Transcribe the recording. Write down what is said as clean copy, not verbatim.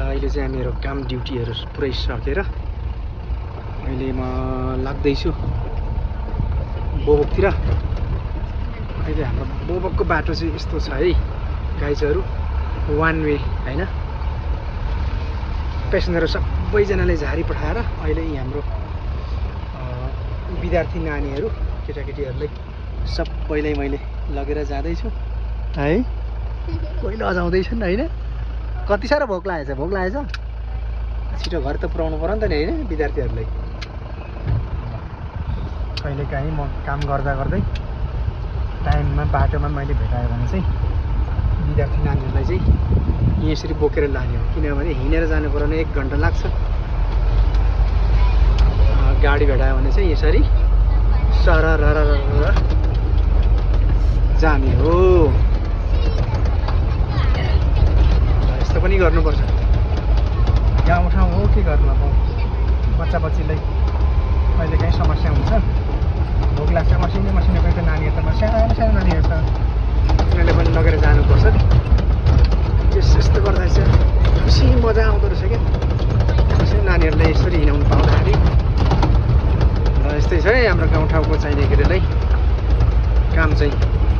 अहिले चाहिँ मेरो काम ड्युटीहरू पुरै सकेर अहिले म लाग्दैछु बोबकतिर। अहिले हाम्रो बोबकको बाटो चाहिँ यस्तो छ है गाइजहरू, वान वे होइन। पेसेन्जरहरू सबैजनाले झारी पठाएर अहिले यी हाम्रो विद्यार्थी नानीहरू केटाकेटीहरूलाई सबैलाई मैले लगेर जाँदैछु है। कोही लजाउँदैछन् होइन। कति साह्रो भोक लागेछ, भोक लागेछ छिटो घर त पुऱ्याउनु पर्यो नि त नि होइन विद्यार्थीहरूलाई। कहिलेकाहीँ म काम गर्दा गर्दै टाइममा बाटोमा मैले भेटाएँ भने चाहिँ विद्यार्थी नानीहरूलाई चाहिँ यसरी बोकेर लाने हो, किनभने हिँडेर जानु पर्यो भने 1 घन्टा लाग्छ। गाडी भेटायो भने चाहिँ यसरी सरर जाने हो। यस्तो पनि गर्नुपर्छ, गाउँठाउँ हो के गर्नु। अब बच्चा बच्चीलाई कहिलेकाहीँ समस्या हुन्छ, भोक लाग्छ, मसिनो कोही त नानीहरू त सानो सानो नानीहरू छ, उनीहरूले पनि लगेर जानुपर्छ नि। यस्तो गर्दा चाहिँ खुसी मजा आउँदो रहेछ क्या सानो नानीहरूलाई यसरी हिँडाउनु पाउँदाखेरि। र यस्तै छ है हाम्रो गाउँठाउँको चाहिने के अरेलाई काम चाहिँ।